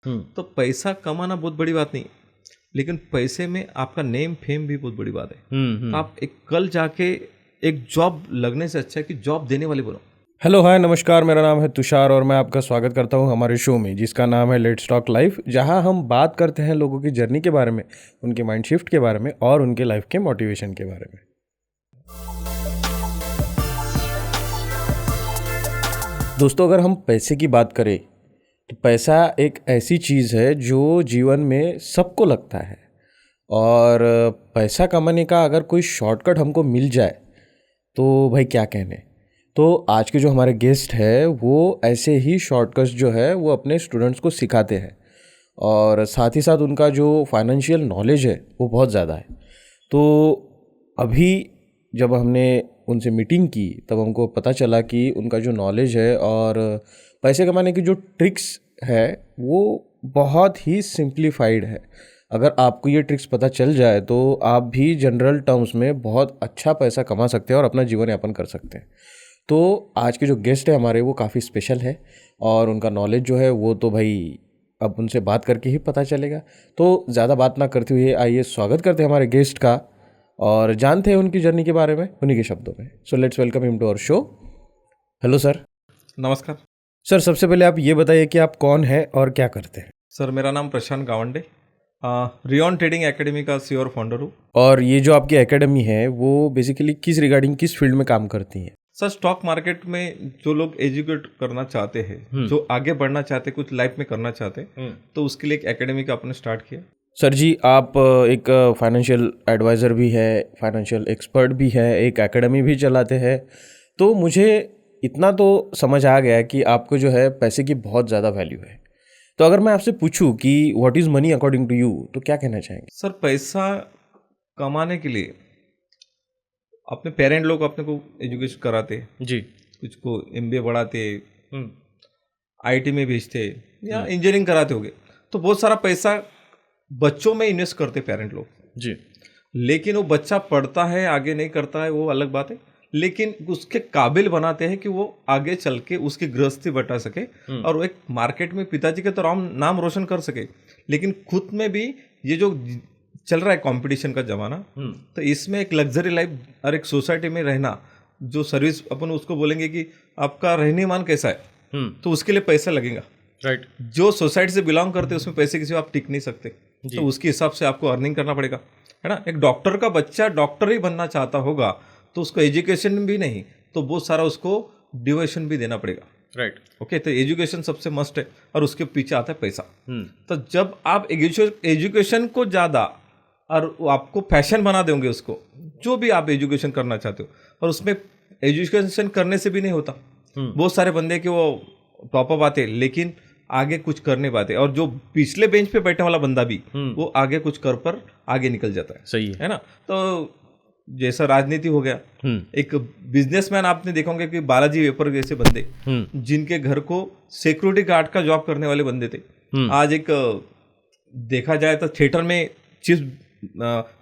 तो पैसा कमाना बहुत बड़ी बात नहीं, लेकिन पैसे में आपका नेम फेम भी बहुत बड़ी बात है। आप एक कल जाके एक जॉब लगने से अच्छा है कि जॉब देने वाले बनो। हेलो हाय नमस्कार, मेरा नाम है तुषार और मैं आपका स्वागत करता हूं हमारे शो में जिसका नाम है लेट्स टॉक लाइफ, जहां हम बात करते हैं लोगों की जर्नी के बारे में, उनके माइंड शिफ्ट के बारे में और उनके लाइफ के मोटिवेशन के बारे में। दोस्तों, अगर हम पैसे की बात करें तो पैसा एक ऐसी चीज़ है जो जीवन में सबको लगता है, और पैसा कमाने का अगर कोई शॉर्टकट हमको मिल जाए तो भाई क्या कहने। तो आज के जो हमारे गेस्ट हैं वो ऐसे ही शॉर्टकट्स जो है वो अपने स्टूडेंट्स को सिखाते हैं, और साथ ही साथ उनका जो फाइनेंशियल नॉलेज है वो बहुत ज़्यादा है। तो अभी जब हमने उनसे मीटिंग की तब हमको पता चला कि उनका जो नॉलेज है और पैसे कमाने की जो ट्रिक्स है वो बहुत ही सिंप्लीफाइड है। अगर आपको ये ट्रिक्स पता चल जाए तो आप भी जनरल टर्म्स में बहुत अच्छा पैसा कमा सकते हैं और अपना जीवन यापन कर सकते हैं। तो आज के जो गेस्ट है हमारे वो काफ़ी स्पेशल है, और उनका नॉलेज जो है वो तो भाई अब उनसे बात करके ही पता चलेगा। तो ज़्यादा बात ना करते हुए आइए स्वागत करते हैं हमारे गेस्ट का और जानते हैं उनकी जर्नी के बारे में उन्हीं के शब्दों में। So let's welcome him to our show. Hello sir. नमस्कार सर, सबसे पहले आप ये बताइए कि आप कौन हैं और क्या करते हैं। सर, मेरा नाम प्रशांत गावंडे, रियॉन ट्रेडिंग एकेडमी का CEO और फाउंडर हूँ। और ये जो आपकी एकेडमी है वो बेसिकली किस रिगार्डिंग किस फील्ड में काम करती है। सर, स्टॉक मार्केट में जो लोग एजुकेट करना चाहते हैं, जो आगे बढ़ना चाहते हैं, कुछ लाइफ में करना चाहते हैं, तो उसके लिए एक एकेडमी का आपने स्टार्ट किया। सर जी, आप एक फाइनेंशियल एडवाइज़र भी है, फाइनेंशियल एक्सपर्ट भी है, एक एकेडमी भी चलाते हैं। तो मुझे इतना तो समझ आ गया कि आपको जो है पैसे की बहुत ज़्यादा वैल्यू है। तो अगर मैं आपसे पूछूं कि what is money according to you, तो क्या कहना चाहेंगे। सर, पैसा कमाने के लिए अपने पेरेंट लोग अपने को एजुकेशन कराते जी। कुछ को MBA बढ़ाते, IT में भेजते या इंजीनियरिंग कराते होगे, तो बहुत सारा पैसा बच्चों में इन्वेस्ट करते पेरेंट लोग जी। लेकिन वो बच्चा पढ़ता है आगे नहीं करता है वो अलग बात है, लेकिन उसके काबिल बनाते हैं कि वो आगे चल के उसकी गृहस्थी बता सके और वो एक मार्केट में पिताजी के तो नाम रोशन कर सके, लेकिन खुद में भी ये जो चल रहा है कंपटीशन का जमाना, तो इसमें एक लग्जरी लाइफ और एक सोसाइटी में रहना, जो सर्विस अपन उसको बोलेंगे कि आपका रहने मान कैसा है, तो उसके लिए पैसा लगेगा। राइट। जो सोसाइटी से बिलोंग करते हैं उसमें पैसे किसी आप टिक नहीं सकते, तो उसके हिसाब से आपको अर्निंग करना पड़ेगा, है ना। एक डॉक्टर का बच्चा डॉक्टर ही बनना चाहता होगा तो उसको एजुकेशन भी नहीं तो बहुत सारा उसको डिवोशन भी देना पड़ेगा। राइट। ओके, तो एजुकेशन सबसे मस्ट है और उसके पीछे आता है पैसा। तो जब आप एजुकेशन को ज़्यादा और आपको पैशन बना देंगे उसको, जो भी आप एजुकेशन करना चाहते हो, और उसमें एजुकेशन करने से भी नहीं होता। बहुत सारे बंदे के वो टॉपअप आते लेकिन आगे कुछ कर नहीं पाते, और जो पिछले बेंच पे बैठने वाला बंदा भी वो आगे कुछ कर पर आगे निकल जाता है। सही है ना। तो जैसा राजनीति हो गया, एक बिजनेसमैन आपने देखा होंगे कि बालाजी वेपर जैसे बंदे जिनके घर को सिक्योरिटी गार्ड का जॉब करने वाले बंदे थे, आज एक देखा जाए तो थिएटर में चिप्स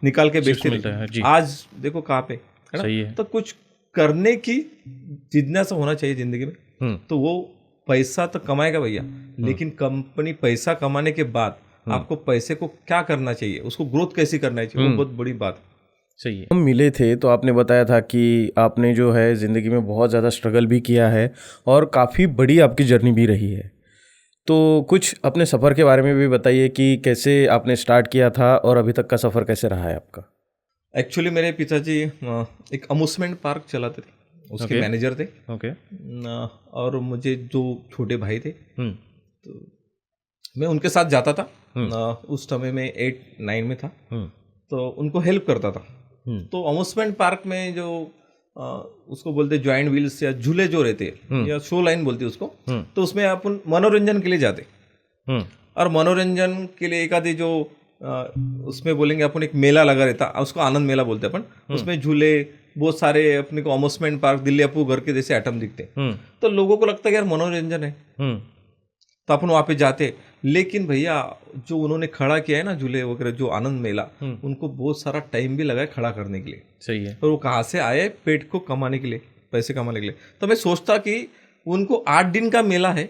निकाल के बेचते थे, आज देखो कहाँ पे, है ना। सही है। तो कुछ करने की जिज्ञासा होना चाहिए जिंदगी में, तो वो पैसा तो कमाएगा भैया, लेकिन कंपनी पैसा कमाने के बाद आपको पैसे को क्या करना चाहिए, उसको ग्रोथ कैसी करना चाहिए, वो बहुत बड़ी बात। सही है। हम मिले थे तो आपने बताया था कि आपने जो है ज़िंदगी में बहुत ज़्यादा स्ट्रगल भी किया है और काफ़ी बड़ी आपकी जर्नी भी रही है। तो कुछ अपने सफ़र के बारे में भी बताइए कि कैसे आपने स्टार्ट किया था और अभी तक का सफ़र कैसे रहा है आपका। एक्चुअली मेरे पिताजी एक अम्यूजमेंट पार्क चलाते थे, उसके मैनेजर थे। ओके। और मुझे जो छोटे भाई थे तो मैं उनके साथ जाता था। उस समय में 8-9 में था, तो उनको हेल्प करता था। तो अम्यूजमेंट पार्क में जो उसको बोलते जॉइंट व्हील्स या झूले जो रहते या शो लाइन बोलते उसको, तो उसमें अपन मनोरंजन के लिए जाते, और मनोरंजन के लिए एक आधी जो उसमें बोलेंगे अपन एक मेला लगा रहता, उसको आनंद मेला बोलते अपन। उसमें झूले बहुत सारे अपने को अम्यूजमेंट पार्क दिल्ली अपू घर के जैसे आइटम दिखते, तो लोगों को लगता है यार मनोरंजन है, तो अपन वहाँ पे जाते। लेकिन भैया जो उन्होंने खड़ा किया है ना झूले वगैरह, जो आनंद मेला, उनको बहुत सारा टाइम भी लगा है खड़ा करने के लिए। सही है। और वो कहाँ से आए, पेट को कमाने के लिए, पैसे कमाने के लिए। तो मैं सोचता कि उनको 8 दिन का मेला है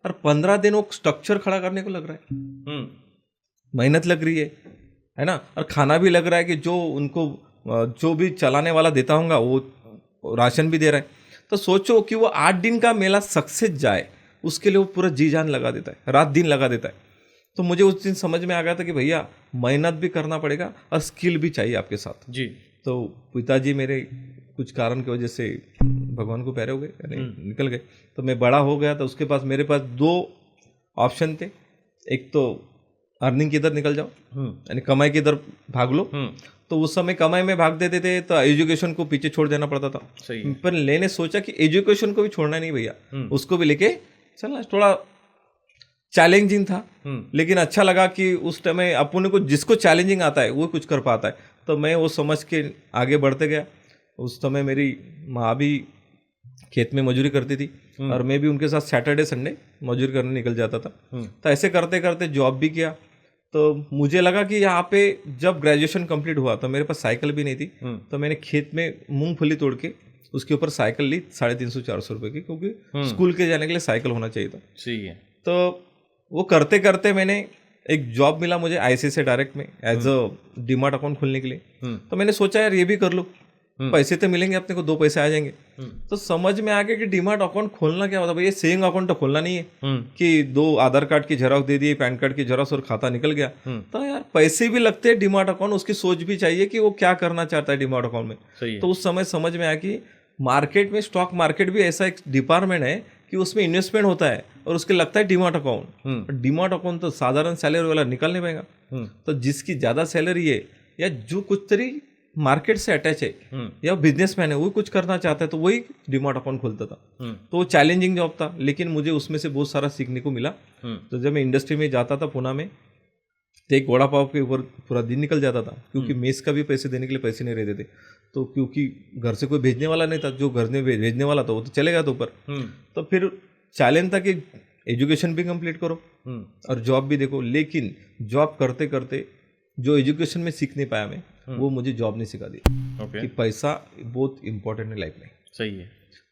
और 15 दिन वो स्ट्रक्चर खड़ा करने को लग रहा है, मेहनत लग रही है ना, और खाना भी लग रहा है कि जो उनको जो भी चलाने वाला देता होगा वो राशन भी दे रहा है। तो सोचो कि वो 8 दिन का मेला सक्सेस जाए, उसके लिए वो पूरा जी जान लगा देता है, रात दिन लगा देता है। तो मुझे उस दिन समझ में आ गया था कि भैया मेहनत भी करना पड़ेगा और स्किल भी चाहिए आपके साथ जी। तो पिताजी मेरे कुछ कारण की वजह से भगवान को प्यारे हो गए, यानी निकल गए। तो मैं बड़ा हो गया, तो उसके पास मेरे पास 2 ऑप्शन थे। एक तो अर्निंग की इधर निकल जाओ, यानी कमाई की इधर भाग लो। तो उस समय कमाई में भाग देते थे तो एजुकेशन को पीछे छोड़ देना पड़ता था। पर मैंने सोचा कि एजुकेशन को भी छोड़ना नहीं भैया, उसको भी लेके चलना। थोड़ा चैलेंजिंग था, लेकिन अच्छा लगा कि उस टाइम में अपने को जिसको चैलेंजिंग आता है वो कुछ कर पाता है। तो मैं वो समझ के आगे बढ़ते गया। उस समय मेरी माँ भी खेत में मजदूरी करती थी और मैं भी उनके साथ सैटरडे संडे मजदूरी करने निकल जाता था। तो ऐसे करते करते जॉब भी किया। तो मुझे लगा कि यहाँ पे जब ग्रेजुएशन कंप्लीट हुआ तो मेरे पास साइकिल भी नहीं थी। तो मैंने खेत में मूंगफली तोड़ के उसके ऊपर साइकिल ली 350-400 रुपए की, क्योंकि स्कूल के जाने के लिए साइकिल होना चाहिए था। सही है। तो वो करते करते मैंने एक जॉब मिला मुझे ICICI डायरेक्ट में एज अ डीमार्ट अकाउंट खोलने के लिए। तो मैंने सोचा यार ये भी कर लो, पैसे तो मिलेंगे अपने को, 2 पैसे आ जाएंगे। तो समझ में आ गया कि डीमार्ट अकाउंट खोलना क्या होता है। भैया सेविंग अकाउंट तो खोलना नहीं है कि 2 आधार कार्ड की झेरॉक्स दे दिए, पैन कार्ड की झेरॉक्स और खाता निकल गया। तो यार पैसे भी लगते हैं डीमार्ट अकाउंट, उसकी सोच भी चाहिए कि वो क्या करना चाहता है डीमार्ट अकाउंट में। तो उस समय समझ में आया कि मार्केट में स्टॉक मार्केट भी ऐसा एक डिपार्टमेंट है कि उसमें इन्वेस्टमेंट होता है और उसके लगता है डीमार्ट अकाउंट। डीमार्ट अकाउंट तो साधारण सैलरी वाला निकल नहीं पाएगा। तो जिसकी ज्यादा सैलरी है या जो कुछ तरी मार्केट से अटैच है या बिजनेसमैन है, वो कुछ करना चाहता है, तो वही डीमार्ट अकाउंट खोलता था। तो वो चैलेंजिंग जॉब था, लेकिन मुझे उसमें से बहुत सारा सीखने को मिला। तो जब मैं इंडस्ट्री में जाता था पुणे में, तो एक वड़ा पाव के ऊपर पूरा दिन निकल जाता था, क्योंकि मेस का भी पैसे देने के लिए पैसे नहीं रहते थे। तो क्योंकि घर से कोई भेजने वाला नहीं था, जो घर में भेजने वाला था वो तो चले गया था ऊपर। तो फिर चैलेंज था कि एजुकेशन भी कंप्लीट करो और जॉब भी देखो। लेकिन जॉब करते करते जो एजुकेशन में सीख नहीं पाया मैं, वो मुझे जॉब नहीं सिखा दिया कि पैसा बहुत इंपॉर्टेंट है लाइफ में। सही है।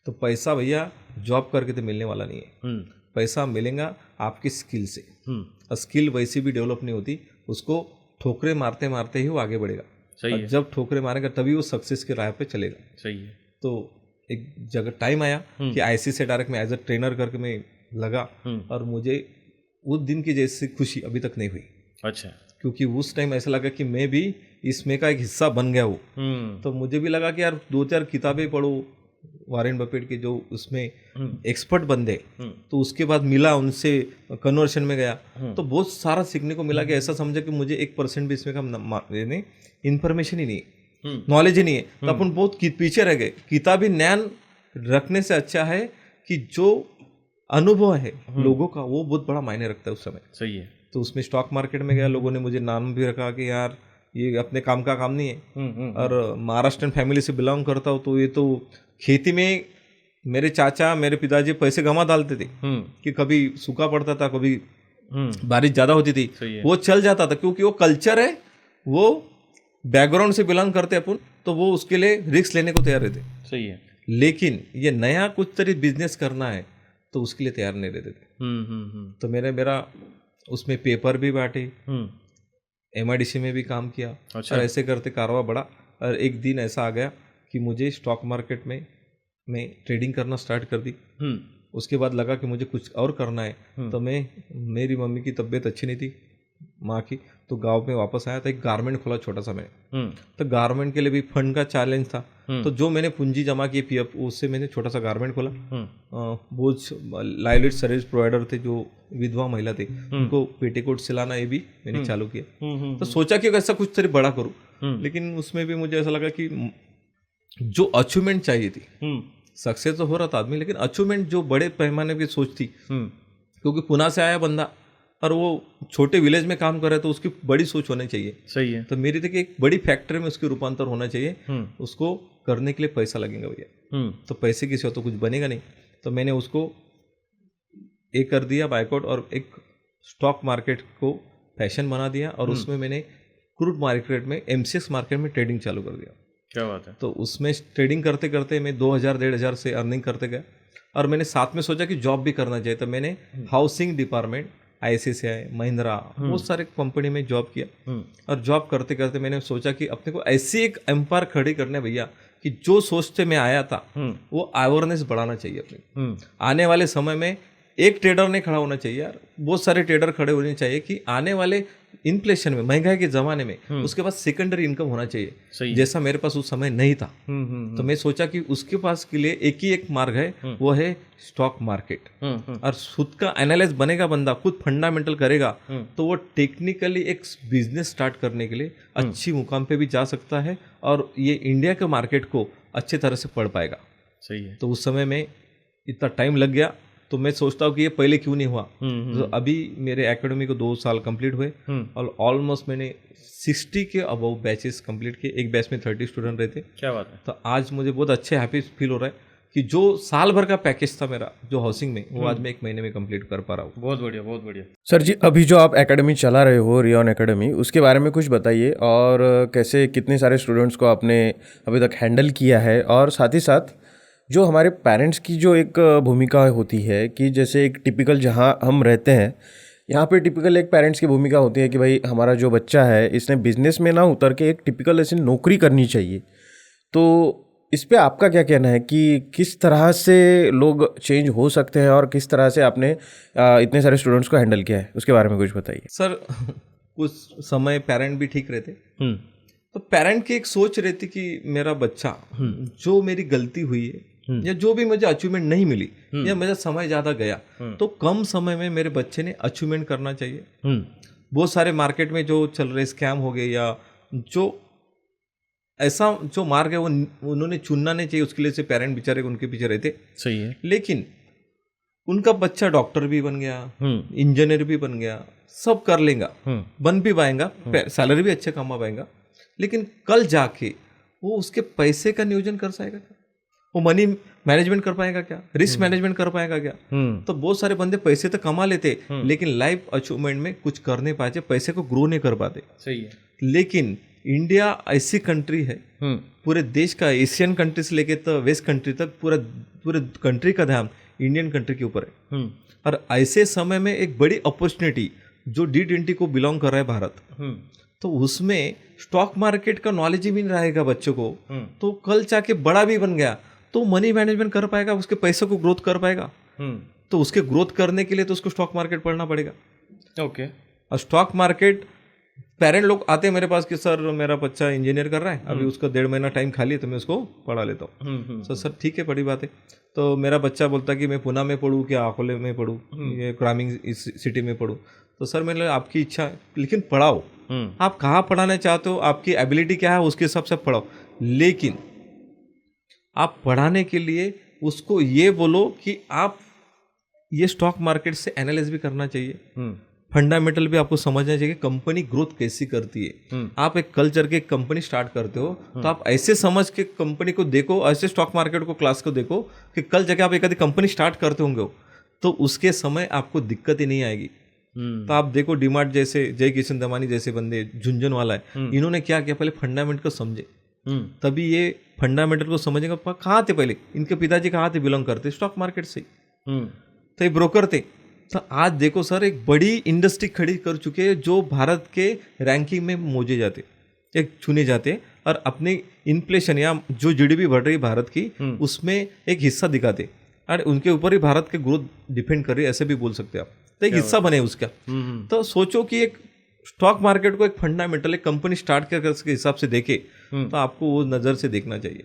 तो पैसा भैया जॉब करके तो मिलने वाला नहीं है। पैसा मिलेगा आपकी स्किल से, और स्किल वैसी भी डेवलप नहीं होती, उसको ठोकरे मारते मारते ही वो आगे बढ़ेगा। सही है। जब ठोकरे मारेगा तभी वो सक्सेस के राह पे चलेगा। सही है। तो एक जगह टाइम आया कि ICICI डायरेक्ट में एज अ ट्रेनर करके मैं लगा, और मुझे उस दिन की जैसी खुशी अभी तक नहीं हुई। अच्छा। क्योंकि उस टाइम ऐसा लगा कि मैं भी इसमें का एक हिस्सा बन गया हूँ। तो मुझे भी लगा कि यार 2-4 किताबें पढ़ो वॉरेन बफेट के, जो उसमें एक्सपर्ट बंदे, तो उसके बाद मिला उनसे, कन्वर्शन में गया, तो बहुत सारा सीखने को मिला। कि ऐसा समझा कि मुझे 1% भी इसमें का इन्फॉर्मेशन ही नहीं है, नॉलेज ही नहीं है। तो अपन बहुत पीछे रह गए। किताबी ज्ञान रखने से अच्छा है कि जो अनुभव है लोगों का, वो बहुत बड़ा मायने रखता है उस समय। सही है। तो उसमें स्टॉक मार्केट में गया, लोगों ने मुझे नाम भी रखा कि यार ये अपने काम का काम नहीं है। और महाराष्ट्रन फैमिली से बिलोंग करता हूँ, तो ये तो खेती में मेरे चाचा मेरे पिताजी पैसे गंवा डालते थे कि कभी सूखा पड़ता था, कभी बारिश ज्यादा होती थी, वो चल जाता था, क्योंकि वो कल्चर है, वो बैकग्राउंड से बिलोंग करते अपन, तो वो उसके लिए रिस्क लेने को तैयार रहते। सही है। लेकिन ये नया कुछ तरी बिजनेस करना है तो उसके लिए तैयार नहीं रहते थे। तो मेरा उसमें पेपर भी बांटे, MIDC में भी काम किया। अच्छा। और ऐसे करते कारवा बढ़ा। और एक दिन ऐसा आ गया कि मुझे स्टॉक मार्केट में मैं ट्रेडिंग करना स्टार्ट कर दी। उसके बाद लगा कि मुझे कुछ और करना है। तो मेरी मम्मी की तबीयत अच्छी नहीं थी, माँ की, तो गांव में वापस आया था। एक गारमेंट खोला छोटा सा मैंने। तो गारमेंट के लिए भी फंड का चैलेंज था। तो जो मैंने पूंजी जमा की PF, उससे मैंने छोटा सा गारमेंट खोला। बहुत लाइवलीहुड सर्विस प्रोवाइडर थे जो विधवा महिला थे, उनको पेटीकोट सिलाना, ये भी मैंने चालू किया। तो सोचा कि ऐसा कुछ तरह बड़ा करूँ, लेकिन उसमें भी मुझे ऐसा लगा कि जो अचीवमेंट चाहिए थी, सक्सेस तो हो रहा था आदमी, लेकिन अचीवमेंट जो बड़े पैमाने की सोच थी, क्योंकि पुणे से आया बंदा और वो छोटे विलेज में काम कर रहा है, तो उसकी बड़ी सोच होनी चाहिए। सही है। तो मेरी थी कि एक बड़ी फैक्ट्री में उसकी रूपांतर होना चाहिए। उसको करने के लिए पैसा लगेगा भैया, तो पैसे की सिवा तो कुछ बनेगा नहीं। तो मैंने उसको एक कर दिया बायकॉट, और एक स्टॉक मार्केट को फैशन बना दिया, और उसमें मैंने क्रूड मार्केट में MCX मार्केट में ट्रेडिंग चालू कर दिया। क्या बात है। तो उसमें ट्रेडिंग करते करते मैं 2000-1500 से अर्निंग करते गया। और मैंने साथ में सोचा कि जॉब भी करना चाहिए, तो मैंने हाउसिंग डिपार्टमेंट, ICICI, महिंद्रा, बहुत सारे कंपनी में जॉब किया। और जॉब करते करते मैंने सोचा कि अपने को ऐसी एक एम्पायर खड़ी करने भैया कि जो सोचते मैं आया था वो अवेयरनेस बढ़ाना चाहिए अपने। आने वाले समय में एक ट्रेडर नहीं खड़ा होना चाहिए यार, बहुत सारे ट्रेडर खड़े होने चाहिए कि आने वाले इन्फ्लेशन में, महंगाई के ज़माने में उसके पास सेकेंडरी इनकम होना चाहिए, जैसा मेरे पास उस समय नहीं था। तो मैं सोचा कि उसके पास के लिए एक ही एक मार्ग है, वो है स्टॉक मार्केट। और खुद का एनालिस्ट बनेगा बंदा, खुद फंडामेंटल करेगा, तो वो टेक्निकली एक बिजनेस स्टार्ट करने के लिए अच्छी मुकाम पे भी जा सकता है और ये इंडिया के मार्केट को अच्छे तरह से पढ़ पाएगा। सही है। तो उस समय में इतना टाइम लग गया, तो मैं सोचता हूँ कि ये पहले क्यों नहीं हुआ। तो अभी मेरे एकेडमी को 2 साल कंप्लीट हुए और ऑलमोस्ट मैंने 60 के अबव बैचेस कंप्लीट किए। एक बैच में 30 स्टूडेंट रहते। क्या बात है। तो आज मुझे बहुत अच्छे हैप्पी फील हो रहा है कि जो साल भर का पैकेज था मेरा जो हाउसिंग में, वो आज मैं 1 महीने में कंप्लीट कर पा रहा हूँ। बहुत बढ़िया, बहुत बढ़िया। सर जी, अभी जो आप एकेडमी चला रहे हो, रियॉन एकेडमी, उसके बारे में कुछ बताइए, और कैसे कितने सारे स्टूडेंट्स को आपने अभी तक हैंडल किया है, और साथ ही साथ जो हमारे पेरेंट्स की जो एक भूमिका होती है कि जैसे एक टिपिकल जहाँ हम रहते हैं यहाँ पे टिपिकल एक पेरेंट्स की भूमिका होती है कि भाई हमारा जो बच्चा है इसने बिजनेस में ना उतर के एक टिपिकल ऐसी नौकरी करनी चाहिए। तो इस पे आपका क्या कहना है कि किस तरह से लोग चेंज हो सकते हैं और किस तरह से आपने इतने सारे स्टूडेंट्स को हैंडल किया है, उसके बारे में कुछ बताइए। सर कुछ समय पेरेंट भी ठीक रहते, तो पेरेंट की एक सोच रहती कि मेरा बच्चा जो मेरी गलती हुई है या जो भी मुझे अचीवमेंट नहीं मिली या मेरा समय ज़्यादा गया, तो कम समय में मेरे बच्चे ने अचीवमेंट करना चाहिए। बहुत सारे मार्केट में जो चल रहे स्कैम हो गए या जो ऐसा जो मार्ग है वो उन्होंने चुनना नहीं चाहिए, उसके लिए से पेरेंट बेचारे उनके पीछे रहते। सही है। लेकिन उनका बच्चा डॉक्टर भी बन गया, इंजीनियर भी बन गया, सब कर लेगा, बन भी पाएगा, सैलरी भी अच्छे कमा पाएगा, लेकिन कल जाके वो उसके पैसे का नियोजन कर पाएगा क्या, वो मनी मैनेजमेंट कर पाएगा क्या, रिस्क मैनेजमेंट कर पाएगा क्या। तो बहुत सारे बंदे पैसे तो कमा लेते लेकिन लाइफ अचीवमेंट में कुछ कर नहीं पाते, पैसे को ग्रो नहीं कर पाते। सही है। और इंडिया ऐसी कंट्री है, पूरे देश का, एशियन कंट्री से लेके तो वेस्ट कंट्री तक पूरे कंट्री का ध्यान इंडियन कंट्री के ऊपर है। और ऐसे समय में एक बड़ी अपॉर्चुनिटी जो G20 को बिलोंग कर रहा है भारत, तो उसमें स्टॉक मार्केट का नॉलेज ही भी नहीं रहेगा बच्चों को, तो कल जाके बड़ा भी बन गया तो मनी मैनेजमेंट कर पाएगा, उसके पैसे को ग्रोथ कर पाएगा। तो उसके ग्रोथ करने के लिए तो उसको स्टॉक मार्केट पढ़ना पड़ेगा। ओके। और स्टॉक मार्केट पेरेंट लोग आते हैं मेरे पास कि सर मेरा बच्चा इंजीनियर कर रहा है, अभी उसका 1.5 महीना टाइम खाली है तो मैं उसको पढ़ा लेता हूँ। सर ठीक है, बड़ी बात है। तो मेरा बच्चा बोलता कि मैं पुणे में पढ़ूँ क्या अकोले में पढ़ूँ, ये ग्रामीण सिटी में पढ़ूँ। तो सर मैंने आपकी इच्छा है, लेकिन पढ़ाओ, आप कहाँ पढ़ाना चाहते हो, आपकी एबिलिटी क्या है उसके हिसाब से पढ़ाओ, लेकिन आप पढ़ाने के लिए उसको ये बोलो कि आप ये स्टॉक मार्केट से एनालिसिस भी करना चाहिए, फंडामेंटल भी आपको समझना चाहिए, कंपनी ग्रोथ कैसी करती है। आप एक कल्चर के कंपनी स्टार्ट करते हो तो आप ऐसे समझ के कंपनी को देखो, ऐसे स्टॉक मार्केट को क्लास को देखो कि कल जाके आप एक आधी कंपनी स्टार्ट करते होंगे तो उसके समय आपको दिक्कत ही नहीं आएगी। तो आप देखो डीमार्ट जैसे, जय किशन दमानी जैसे बंदे, झुंझुन वाला है, इन्होंने क्या किया, पहले फंडामेंटल को समझे, तभी ये फंडामेंटल को समझेगा। कहाँ थे पहले, इनके पिताजी कहाँ थे, बिलोंग करते स्टॉक मार्केट से, तो ये ब्रोकर थे। तो आज देखो सर एक बड़ी इंडस्ट्री खड़ी कर चुके हैं जो भारत के रैंकिंग में मोजे जाते, एक चुने जाते, और अपने इन्फ्लेशन या जो GDP बढ़ रही है भारत की उसमें एक हिस्सा दिखाते, और उनके ऊपर ही भारत के ग्रोथ डिपेंड कर रही है, ऐसे भी बोल सकते हैं आप, तो एक हिस्सा बने उसका। तो सोचो कि एक स्टॉक मार्केट को एक फंडामेंटल एक कंपनी स्टार्ट करके उसके हिसाब से देखे, तो आपको वो नज़र से देखना चाहिए।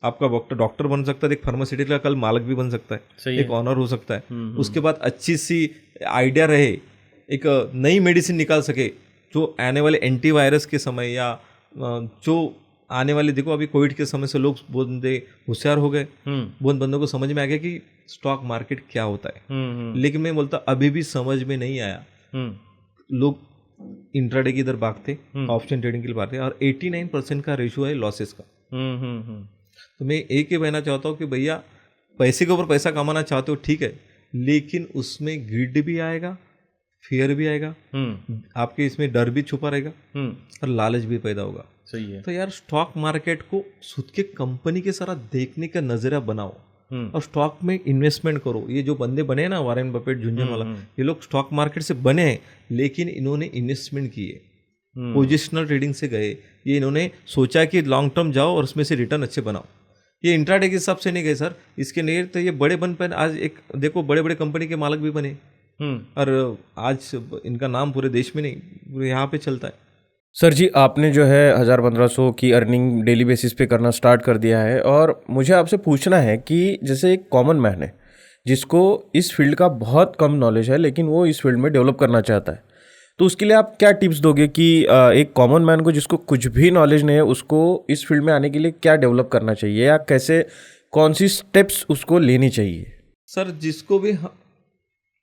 आपका डॉक्टर बन सकता है, एक फार्मास्यूटिकल का कल मालिक भी बन सकता है, एक ऑनर हो सकता है। उसके बाद अच्छी सी आइडिया रहे, एक नई मेडिसिन निकाल सके जो आने वाले एंटीवायरस के समय या जो आने वाले, देखो अभी कोविड के समय से लोग बहुत बंदे होशियार हो गए, बहुत बंदों को समझ में आ गया कि स्टॉक मार्केट क्या होता है। लेकिन मैं बोलता अभी भी समझ में नहीं आया, लोग इंट्राडे की इधर भागते, ऑप्शन ट्रेडिंग के लिए भागते, और 89% का रेशियो है लॉसेस का। तो मैं एक ही कहना चाहता हूँ कि भैया पैसे के ऊपर पैसा कमाना चाहते हो ठीक है, लेकिन उसमें ग्रिड भी आएगा, फियर भी आएगा, आपके इसमें डर भी छुपा रहेगा, और लालच भी पैदा होगा। सही है। तो यार स्टॉक मार्केट को खुद के कंपनी के सारा देखने का नजरिया बनाओ, और स्टॉक में इन्वेस्टमेंट करो। ये जो बंदे बने ना, वॉरेन बफेट, झुंझुन वाला, ये लोग स्टॉक मार्केट से बने हैं, लेकिन इन्होंने इन्वेस्टमेंट किए, पोजिशनल ट्रेडिंग से गए। ये इन्होंने सोचा कि लॉन्ग टर्म जाओ और उसमें से रिटर्न अच्छे बनाओ। ये इंट्राडे के हिसाब से नहीं गए सर। इसके नहीं तो ये बड़े बन पर आज एक देखो बड़े बड़े कंपनी के मालिक भी बने, और आज इनका नाम पूरे देश में नहीं, पूरे यहाँ पे चलता है। सर जी, आपने जो है 1000-1500 की अर्निंग डेली बेसिस पे करना स्टार्ट कर दिया है, और मुझे आपसे पूछना है कि जैसे एक कॉमन मैन है जिसको इस फील्ड का बहुत कम नॉलेज है, लेकिन वो इस फील्ड में डेवलप करना चाहता है, तो उसके लिए आप क्या टिप्स दोगे कि एक कॉमन मैन को जिसको कुछ भी नॉलेज नहीं है, उसको इस फील्ड में आने के लिए क्या डेवलप करना चाहिए, या कैसे, कौन सी स्टेप्स उसको लेनी चाहिए? सर, जिसको भी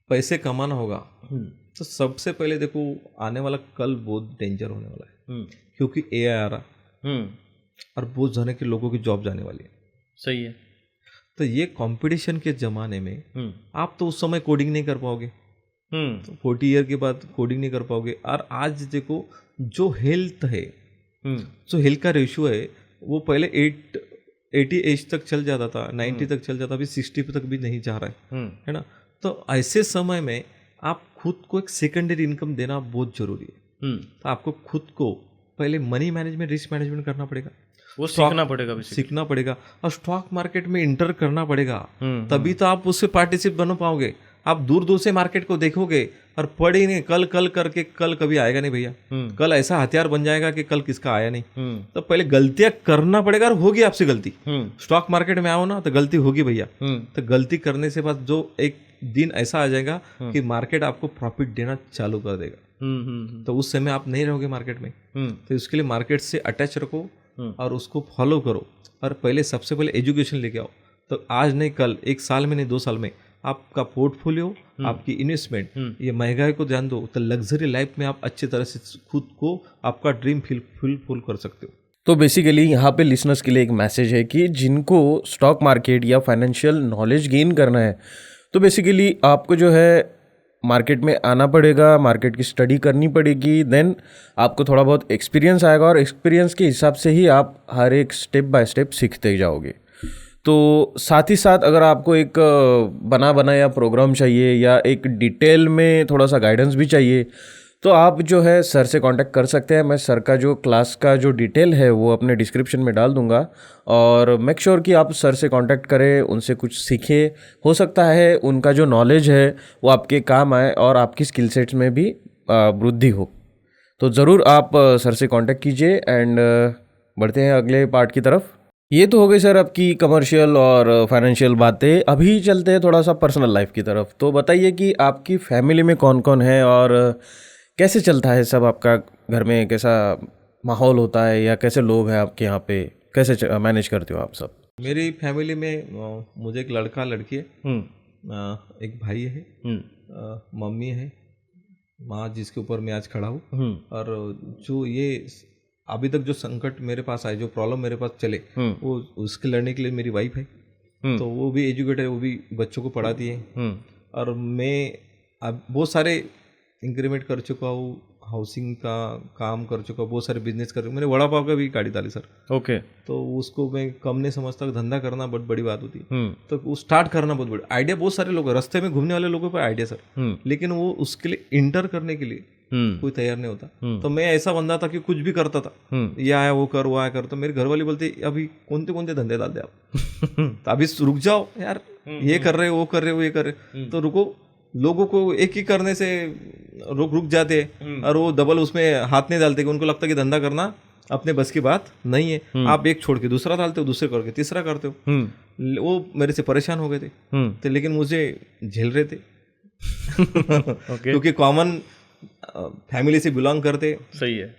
पैसे कमाना होगा तो सबसे पहले देखो, आने वाला कल बहुत डेंजर होने वाला है, क्योंकि AI आ रहा और बहुत जाने के लोगों की जॉब जाने वाली है। सही है। तो ये कंपटीशन के ज़माने में आप तो उस समय कोडिंग नहीं कर पाओगे, तो 40 ईयर के बाद कोडिंग नहीं कर पाओगे। और आज देखो जो हेल्थ है, जो हेल्थ का रेशियो है, वो पहले 80 एज तक चल जाता था, 90 तक चल जाता, अभी 60 तक भी नहीं जा रहा है ना। तो ऐसे समय में आप खुद को एक सेकेंडरी इनकम देना बहुत जरूरी है। तो आपको खुद को पहले मनी मैनेजमेंट, रिस्क मैनेजमेंट करना पड़ेगा, वो सीखना पड़ेगा और स्टॉक मार्केट में इंटर करना पड़ेगा। तभी तो आप उससे पार्टिसिपेट बन पाओगे। आप दूर दूर से मार्केट को देखोगे और पढ़े नहीं, कल कल करके कल कभी आएगा नहीं भैया। कल ऐसा हथियार बन जाएगा कि कल किसका आया नहीं। तो पहले गलतियां करना पड़ेगा, और होगी आपसे गलती। स्टॉक मार्केट में आओ ना तो गलती होगी भैया। तो गलती करने से बाद जो एक दिन ऐसा आ जाएगा कि मार्केट आपको प्रॉफिट देना चालू कर देगा, तो उस समय आप नहीं रहोगे मार्केट में। तो इसके लिए मार्केट से अटैच रखो और उसको फॉलो करो, और पहले सबसे पहले एजुकेशन लेके आओ। तो आज नहीं कल, 1 साल में नहीं 2 साल में आपका पोर्टफोलियो, आपकी इन्वेस्टमेंट, ये महंगाई को ध्यान दो, तो लग्जरी लाइफ में आप अच्छी तरह से खुद को आपका ड्रीम फुल कर सकते हो। तो बेसिकली यहाँ पे लिसनर्स के लिए एक मैसेज है कि जिनको स्टॉक मार्केट या फाइनेंशियल नॉलेज गेन करना है, तो बेसिकली आपको जो है मार्केट में आना पड़ेगा, मार्केट की स्टडी करनी पड़ेगी, देन आपको थोड़ा बहुत एक्सपीरियंस आएगा, और एक्सपीरियंस के हिसाब से ही आप हर एक स्टेप बाय स्टेप सीखते जाओगे। तो साथ ही साथ अगर आपको एक बना बनाया प्रोग्राम चाहिए या एक डिटेल में थोड़ा सा गाइडेंस भी चाहिए, तो आप जो है सर से कांटेक्ट कर सकते हैं। मैं सर का जो क्लास का जो डिटेल है वो अपने डिस्क्रिप्शन में डाल दूंगा, और मेक श्योर कि आप सर से कांटेक्ट करें, उनसे कुछ सीखें। हो सकता है उनका जो नॉलेज है वो आपके काम आए और आपकी स्किल सेट्स में भी वृद्धि हो। तो ज़रूर आप सर से कांटेक्ट कीजिए। एंड बढ़ते हैं अगले पार्ट की तरफ। ये तो हो गई सर आपकी कमर्शियल और फाइनेंशियल बातें। अभी चलते हैं थोड़ा सा पर्सनल लाइफ की तरफ। तो बताइए कि आपकी फैमिली में कौन कौन है और कैसे चलता है सब? आपका घर में कैसा माहौल होता है, या कैसे लोग हैं आपके यहाँ पे, कैसे मैनेज करते हो आप सब? मेरी फैमिली में मुझे एक लड़का लड़की है, एक भाई है, मम्मी है, माँ जिसके ऊपर मैं आज खड़ा हूँ। और जो ये अभी तक जो संकट मेरे पास आए, जो प्रॉब्लम मेरे पास चले, वो उसके लड़ने के लिए मेरी वाइफ है। तो वो भी एजुकेटेड है, वो भी बच्चों को पढ़ाती है। और मैं अब बहुत सारे इंक्रीमेंट कर चुका हूँ, हाउसिंग का काम कर चुका हूँ, बहुत सारे बिजनेस कर चुका हूँ। मैंने वड़ा पाव का भी गाड़ी डाली सर। ओके। तो उसको मैं कम नहीं समझता, धंधा करना बहुत बड़ी बात होती है। तो वो स्टार्ट करना बहुत बड़ी आइडिया। बहुत सारे लोग रास्ते में घूमने वाले लोगों पर आइडिया सर, लेकिन वो उसके लिए इंटर करने के लिए कोई तैयार नहीं होता। तो मैं ऐसा बंदा था कि कुछ भी करता था, ये आया वो कर, वो आया कर। तो मेरे घर वाले बोलते अभी कौन कौन से धंधे डाल दे आप तो अभी रुक जाओ यार, ये कर रहे हो, वो कर रहे हो, ये कर रहे। तो रुको, लोगों को एक ही करने से रुक जाते हैं, और वो डबल उसमें हाथ नहीं डालते, कि उनको लगता है कि धंधा करना अपने बस की बात नहीं है। आप एक छोड़ के दूसरा डालते हो, दूसरे करके तीसरा करते हो। वो मेरे से परेशान हो गए थे, लेकिन मुझे झेल रहे थे क्योंकि कॉमन फैमिली से बिलोंग करते। सही है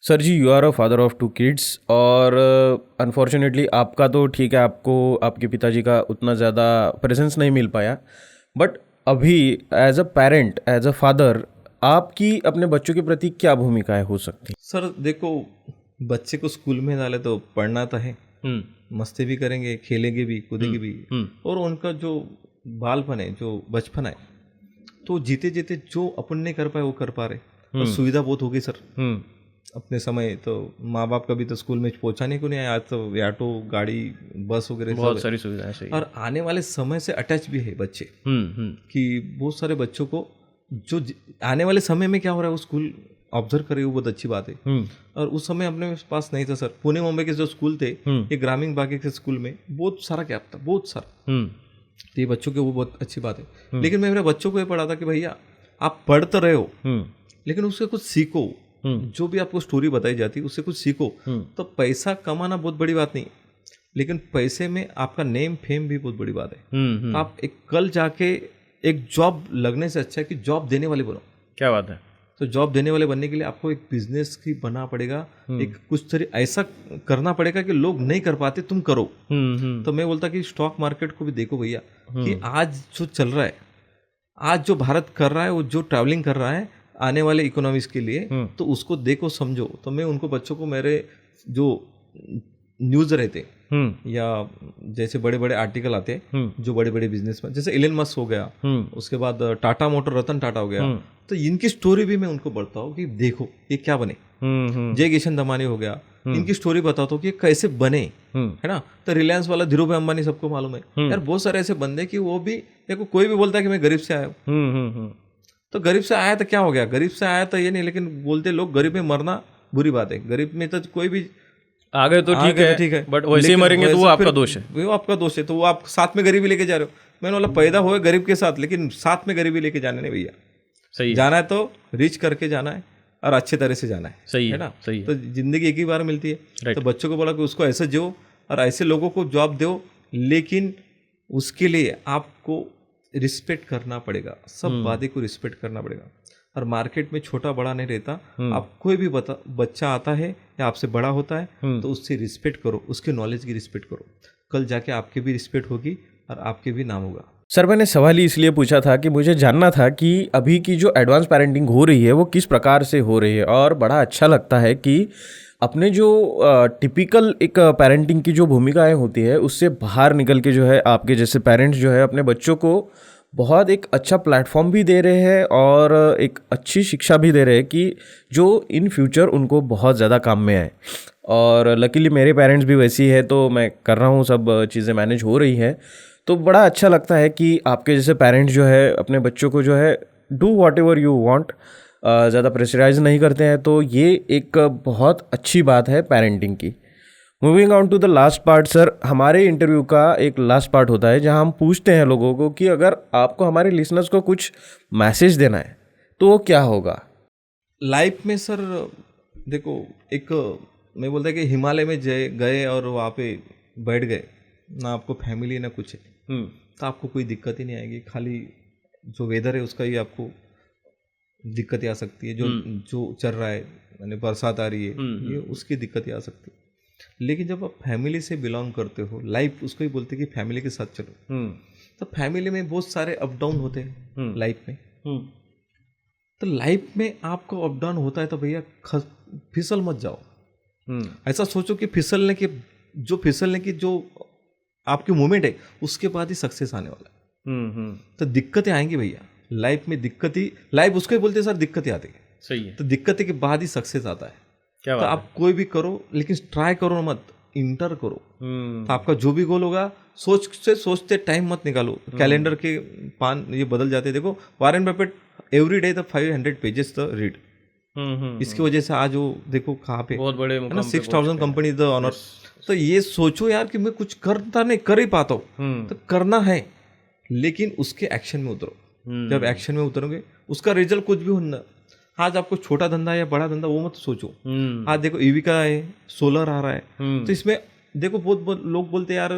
sir ji. You are a father of 2 kids, और अनफॉर्चुनेटली आपका तो ठीक है, आपको आपके पिताजी का उतना ज़्यादा प्रेजेंस नहीं मिल पाया, बट अभी as a parent, as a father, आपकी अपने बच्चों के प्रति क्या भूमिकाएं हो सकती? सर देखो, बच्चे को स्कूल में डाले तो पढ़ना तो है, मस्ती भी करेंगे, खेलेंगे भी, कूदेंगे भी, और उनका जो बालपन है, जो बचपन है, तो जीते जीते जो अपन नहीं कर पाए वो कर पा रहे। और सुविधा बहुत होगी सर, अपने समय तो माँ बाप कभी तो स्कूल में पहुंचाने को नहीं आया, आज तो ऑटो गाड़ी बस वगैरह बहुत सारी सुविधाएं सही है। और आने वाले समय से अटैच भी है बच्चे कि बहुत सारे बच्चों को जो आने वाले समय में क्या हो रहा है वो स्कूल ऑब्जर्व करे, वो बहुत अच्छी बात है। और उस समय अपने पास नहीं था सर, पुणे मुंबई के जो स्कूल थे ये ग्रामीण भाग के स्कूल में बहुत सारा गैप था, बहुत सारा। तो ये बच्चों के वो बहुत अच्छी बात है। लेकिन मैं मेरे बच्चों को ये पढ़ा था कि भैया आप पढ़ तो रहे हो लेकिन उससे कुछ सीखो, जो भी आपको स्टोरी बताई जाती है उससे कुछ सीखो। तो पैसा कमाना बहुत बड़ी बात नहीं, लेकिन पैसे में आपका नेम फेम भी बहुत बड़ी बात है। तो आप एक कल जाके एक जॉब लगने से अच्छा है कि जॉब देने वाले बनो। क्या बात है। तो जॉब देने वाले बनने के लिए आपको एक बिजनेस की बनना पड़ेगा, एक कुछ तरह ऐसा करना पड़ेगा कि लोग नहीं कर पाते तुम करो। तो मैं बोलता कि स्टॉक मार्केट को भी देखो भैया कि आज जो चल रहा है, आज जो भारत कर रहा है, वो जो ट्रैवलिंग कर रहा है आने वाले इकोनॉमिक्स के लिए, तो उसको देखो समझो। तो मैं उनको बच्चों को मेरे जो न्यूज़ रहते या जैसे बड़े बड़े आर्टिकल आते जो बड़े बड़े बिजनेसमैन जैसे इलन मस्क हो गया, उसके बाद टाटा मोटर रतन टाटा हो गया, तो इनकी स्टोरी भी मैं उनको बढ़ता हूँ कि देखो ये क्या बने। जय किशन दमानी हो गया, इनकी स्टोरी बताता हूँ कि कैसे बने, है ना। तो रिलायंस वाला धीरू भाई अंबानी सबको मालूम है यार, बहुत सारे ऐसे बंदे कि वो भी देखो, कोई भी बोलता है कि मैं गरीब से आया हूँ, तो गरीब से आया तो क्या हो गया, गरीब से आया तो ये नहीं, लेकिन बोलते लोग गरीब में मरना बुरी बात है। गरीब में तो कोई भी आ गए तो ठीक है, बट वैसे ही मरेंगे तो वो आपका दोष है, वो आपका दोष है। तो वो आप साथ में गरीबी लेके जा रहे हो। मैंने बोला पैदा हुए गरीब के साथ, लेकिन साथ में गरीबी लेके जाने नहीं भैया। सही है। जाना है तो रिच करके जाना है और अच्छे तरह से जाना है। सही है ना। सही है। तो जिंदगी एक ही बार मिलती है। तो बच्चों को बोला कि उसको ऐसे जियो और ऐसे लोगों को जॉब दो, लेकिन उसके लिए आपको रिस्पेक्ट करना पड़ेगा, सब वादे को रिस्पेक्ट करना पड़ेगा। और मार्केट में छोटा बड़ा नहीं रहता। आप कोई भी बच्चा आता है या आपसे बड़ा होता है तो उससे रिस्पेक्ट करो, उसके नॉलेज की रिस्पेक्ट करो, कल जाके आपकी भी रिस्पेक्ट होगी और आपके भी नाम होगा। सर मैंने सवाल ही इसलिए पूछा था कि मुझे जानना था कि अभी की जो एडवांस पेरेंटिंग हो रही है वो किस प्रकार से हो रही है, और बड़ा अच्छा लगता है कि अपने जो टिपिकल एक पेरेंटिंग की जो भूमिकाएं होती है उससे बाहर निकल के जो है आपके जैसे पेरेंट्स जो है अपने बच्चों को बहुत एक अच्छा प्लेटफॉर्म भी दे रहे हैं और एक अच्छी शिक्षा भी दे रहे हैं कि जो इन फ्यूचर उनको बहुत ज़्यादा काम में आए। और लकीली मेरे पेरेंट्स भी वैसी है, तो मैं कर रहा हूँ, सब चीज़ें मैनेज हो रही है। तो बड़ा अच्छा लगता है कि आपके जैसे पेरेंट्स जो है अपने बच्चों को जो है do what ever you want, ज़्यादा प्रेशराइज नहीं करते हैं। तो ये एक बहुत अच्छी बात है पेरेंटिंग की। Moving on to the last part sir, हमारे इंटरव्यू का एक लास्ट पार्ट होता है जहां हम पूछते हैं लोगों को कि अगर आपको हमारे लिसनर्स को कुछ मैसेज देना है तो वो क्या होगा लाइफ में। सर देखो, एक मैं बोलता कि हिमालय में गए और वहाँ पे बैठ गए, ना आपको फैमिली ना कुछ है, तो आपको कोई दिक्कत ही नहीं आएगी। खाली जो वेदर है उसका ही आपको दिक्कतें आ सकती है, जो चल रहा है, यानी बरसात आ रही है, ये उसकी दिक्कतें आ सकती है। लेकिन जब आप फैमिली से बिलोंग करते हो, लाइफ उसको ही बोलते हैं कि फैमिली के साथ चलो, तो फैमिली में बहुत सारे अप डाउन होते हैं लाइफ में। तो लाइफ में आपको अप डाउन होता है तो भैया फिसल मत जाओ। ऐसा सोचो कि फिसलने की जो आपकी मोमेंट है उसके बाद ही सक्सेस आने वाला है। तो दिक्कतें आएंगी भैया लाइफ में, लाइफ उसको ही बोलते हैं सर, दिक्कतें आती है। सही है। तो दिक्कतें के बाद ही सक्सेस आता है। क्या तो आप कोई भी करो, लेकिन ट्राई करो मत, इंटर करो। तो आपका जो भी गोल होगा सोचते टाइम मत निकालो। कैलेंडर के पान ये बदल जाते हैं। देखो Warren Buffett every day the 500 pages the read, इसकी वजह से आज वो देखो कहाँ पे बहुत बड़े है ना, 6000 कंपनी द ऑनर। तो ये सोचो यार कि मैं कुछ करता नहीं, कर ही पाता हूँ, तो करना है, लेकिन उसके एक्शन में उतरो। जब एक्शन में उतरोगे उसका रिजल्ट कुछ भी होना। आज आपको छोटा धंधा या बड़ा धंधा वो मत सोचो। आज देखो ईवी का है, सोलर आ रहा है, तो इसमें देखो बहुत लोग बोलते हैं यार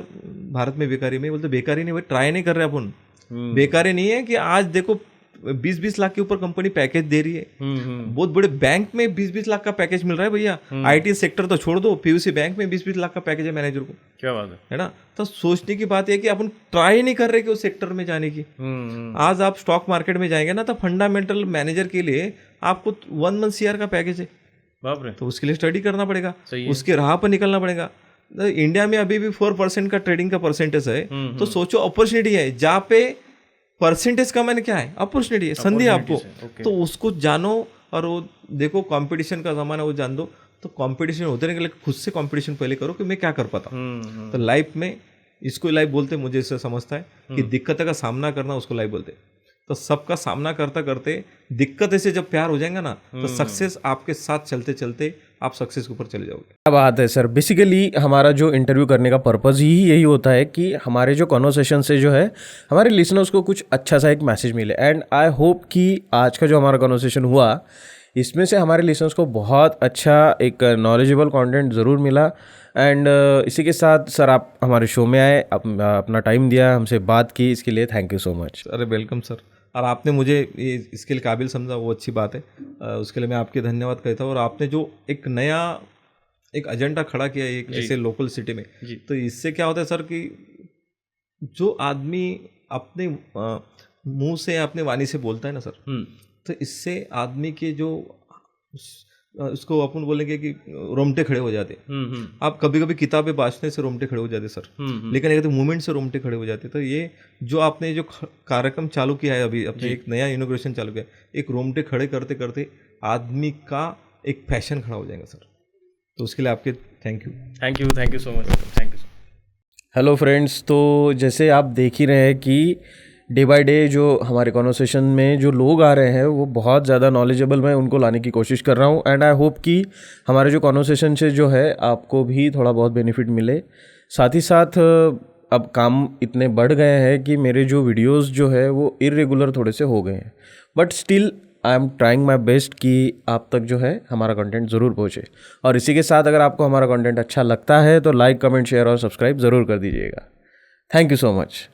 भारत में बेकारी में, बोलते बेकारी नहीं, ट्राई नहीं कर रहे अपन। बेकारी नहीं है कि आज देखो 20-20 लाख के ऊपर कंपनी पैकेज दे रही है। बहुत बड़े बैंक में 20-20 लाख का पैकेज मिल रहा है भैया। आईटी सेक्टर तो छोड़ दो, पीयूसी बैंक में 20-20 लाख का पैकेज है मैनेजर को। क्या बात है ना। तो सोचने की बात है कि अपन ट्राई नहीं कर रहे कि उस सेक्टर में जाने की। आज आप स्टॉक मार्केट में जाएंगे ना, तो फंडामेंटल मैनेजर के लिए आपको 1 मंथ CR का पैकेज है। बाप रे। तो उसके लिए स्टडी करना पड़ेगा, उसके राह पर निकलना पड़ेगा। इंडिया में अभी भी 4% का ट्रेडिंग का परसेंटेज है। तो सोचो अपॉर्चुनिटी है, जहाँ पे परसेंटेज का मैंने क्या है, अपॉर्चुनिटी है, संधि है आपको। तो उसको जानो और वो देखो कंपटीशन का ज़माना, वो जान दो, तो कंपटीशन होते नहीं, लेकिन खुद से कंपटीशन पहले करो कि मैं क्या कर पाता हूँ। तो लाइफ में इसको लाइफ बोलते, मुझे इससे समझता है कि दिक्कत का सामना करना उसको लाइफ बोलते। तो सबका सामना करते करते दिक्कत से जब प्यार हो जाएगा ना, तो सक्सेस आपके साथ चलते चलते आप सक्सेस के ऊपर चले जाओगे। क्या बात है सर। बेसिकली हमारा जो इंटरव्यू करने का पर्पज़ ही यही होता है कि हमारे जो कॉन्वर्सेशन से जो है हमारे लिसनर्स को कुछ अच्छा सा एक मैसेज मिले। एंड आई होप कि आज का जो हमारा कॉन्वर्सेशन हुआ, इसमें से हमारे लिसनर्स को बहुत अच्छा एक नॉलेजेबल कंटेंट ज़रूर मिला। एंड इसी के साथ सर आप हमारे शो में आए, अपना टाइम दिया, हमसे बात की, इसके लिए थैंक यू सो मच। अरे वेलकम सर। और आपने मुझे ये इसके लिए काबिल समझा, वो अच्छी बात है। उसके लिए मैं आपके धन्यवाद कहता हूँ। और आपने जो एक नया एक एजेंडा खड़ा किया एक ऐसे लोकल सिटी में, तो इससे क्या होता है सर कि जो आदमी अपने मुंह से अपने वाणी से बोलता है ना सर, तो इससे आदमी के जो उसको अपन बोलेंगे कि रोमटे खड़े हो जाते। आप कभी कभी किताबें बांटने से रोमटे खड़े हो जाते सर, लेकिन अगर मूवमेंट से रोमटे खड़े हो जाते। तो ये जो आपने जो कार्यक्रम चालू किया है अभी, अपने एक नया इनोग्रेशन चालू किया, एक रोमटे खड़े करते करते आदमी का एक पैशन खड़ा हो जाएगा सर। तो उसके लिए आपके thank you so much. Thank you. Hello friends, तो जैसे आप देख ही रहे हैं कि डे बाय डे जो हमारे कॉन्वर्सेशन में जो लोग आ रहे हैं वो बहुत ज़्यादा नॉलेजेबल, मैं उनको लाने की कोशिश कर रहा हूँ। एंड आई होप कि हमारे जो कॉन्वर्सेशन से जो है आपको भी थोड़ा बहुत बेनिफिट मिले। साथ ही साथ अब काम इतने बढ़ गए हैं कि मेरे जो वीडियोस जो है वो इरेगुलर थोड़े से हो गए हैं, but still I am trying my best कि आप तक जो है हमारा कंटेंट ज़रूर पहुँचे। और इसी के साथ अगर आपको हमारा कंटेंट अच्छा लगता है तो लाइक, कमेंट, शेयर और सब्सक्राइब ज़रूर कर दीजिएगा। Thank you so much.